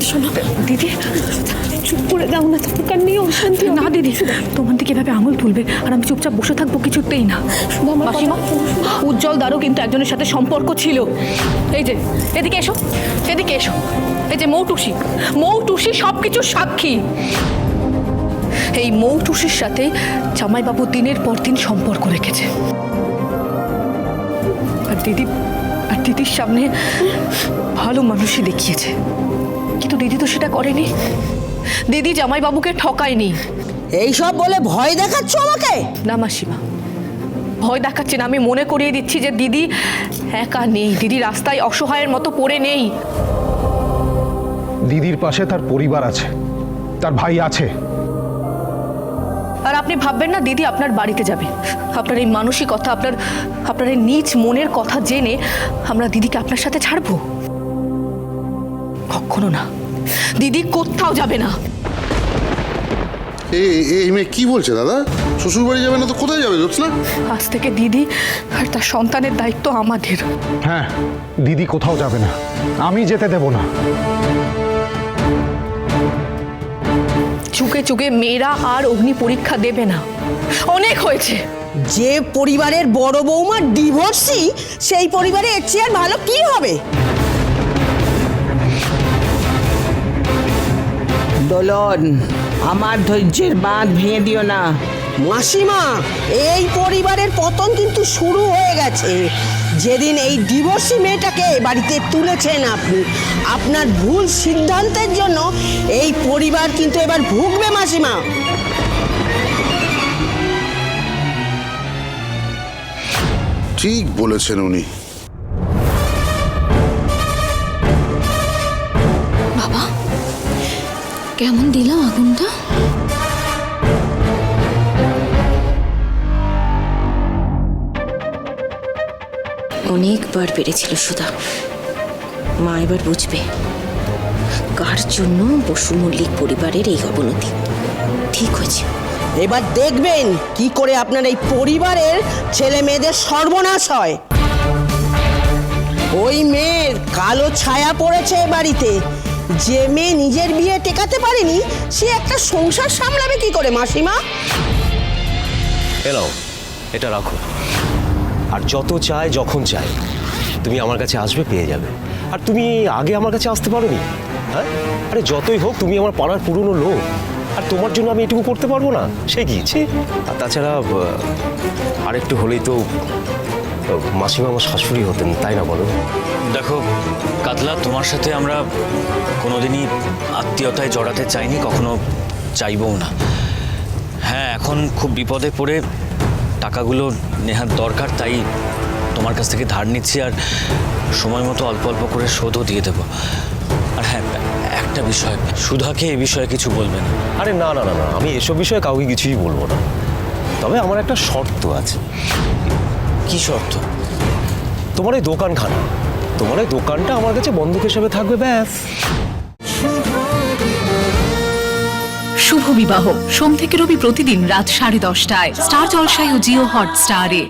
শোনো দিদি, চুপ করে যাও না, দরকার নেই অশান্তি। না দিদি, তোমার দিকে এভাবে আঙুল তুলবে আর আমি চুপচাপ বসে থাকবো কিছুতেই না। মাসিমা, উজ্জ্বল দারও কিন্তু একজনের সাথে সম্পর্ক ছিল। এই যে এদিকে এসো, এদিকে এসো। এই যে মৌটুসি সবকিছু সাক্ষী। এই মৌটুসির সাথে জামাইবাবু দিনের পর দিন সম্পর্ক রেখেছে। আর দিদির সামনে ভালো মানুষই দেখিয়েছে, কিন্তু দিদি তো সেটা করেনি। দিদি জামাইবাবুকে ঠকায়নি। এইসব বলে ভয় দেখাচ্ছ আমাকে? না মাসিমা, ভয় দেখাচ্ছে না, আমি মনে করিয়ে দিচ্ছি যে দিদি একা নেই, দিদি রাস্তায় অসহায়ের মতো পড়ে নেই। দিদির পাশে তার পরিবার আছে, তার ভাই আছে। আর আপনি ভাববেন না দিদি আপনার বাড়িতে যাবে। আপনার এই মানসিকতা, আপনার এই নিজ মনের কথা জেনে আমরা দিদিকে আপনার সাথে ছাড়বো? কখনো না, দিদি কোথাও যাবে না। এই মেয়ে কি বলছে দাদা? শ্বশুর বাড়ি যাবে না তো কোথায় যাবে জ্যোৎস্না? আজ থেকে দিদি আর তার সন্তানের দায়িত্ব আমাদের। হ্যাঁ, দিদি কোথাও যাবে না, আমি যেতে দেব না। চুকে চুকে মেয়েরা আর অগ্নি পরীক্ষা দেবে না, অনেক হয়েছে। যে পরিবারের বড় বৌমা ডিভোর্সি, সেই পরিবারে এর চেয়ে আর ভালো কি হবে? দোলন, আমার ধৈর্যের বাঁধ ভেঙে দিও না। মাসিমা, এই পরিবারের পতন কিন্তু শুরু হয়ে গেছে। যেদিন এই ডিভোর্সি মেয়েটাকে বাড়িতে তুলেছেন আপনি, আপনার ভুল সিদ্ধান্তের জন্য এই পরিবার কিন্তু এবার ভুগবে মাসিমা। ঠিক বলেছেন উনি। বাবা, কেমন দিলাম আগুনটা? অনেকবার বেড়েছিল সুধা। মা এবার বুঝবে কার জন্য বসু মল্লিক পরিবারের এই অবনতি। ঠিক হয়েছে, এবার দেখবেন কি করে আপনার এই পরিবারের ছেলে মেয়েদের সর্বনাশ হয়। ওই মেয়ের কালো ছায়া পড়েছে এ বাড়িতে। যে মেয়ে নিজের বিয়ে টেকাতে পারেনি, সে একটা সংসার সামলাবে কি করে মাসিমা? এলাও, এটা রাখো। আর যত চাই যখন চাই তুমি আমার কাছে আসবে, পেয়ে যাবে। আর তুমি আগে আমার কাছে আসতে পারোনি? হ্যাঁ, আরে যতই হোক তুমি আমার পাড়ার পুরনো লোক, আর তোমার জন্য আমি এটুকু করতে পারবো না? সে কি? আর তাছাড়া আরেকটু হলেই তো মাসিমা আমার শাশুড়ি হতেন, তাই না বলো? দেখো কাতলা, তোমার সাথে আমরা কোনোদিনই আত্মীয়তায় জড়াতে চাইনি, কখনো চাইবও না। হ্যাঁ, এখন খুব বিপদে পড়ে টাকাগুলো নেহাত দরকার, তাই তোমার কাছ থেকে ধার নিচ্ছি, আর সময় মতো অল্প অল্প করে শোধও দিয়ে দেবো। আর হ্যাঁ, একটা বিষয়, সুধাকে এ বিষয়ে কিছু বলবে না। আরে না না না না, আমি এসব বিষয়ে কাউকে কিছুই বলবো না। তবে আমার একটা শর্ত আছে। কি শর্ত? তোমার এই দোকানটা আমার কাছে বন্ধক হিসেবে থাকবে, ব্যাস। শুভ বিবাহ সোম থেকে রবি প্রতিদিন রাত 10:30টায় স্টার জলসায় ও জিও হটস্টারে।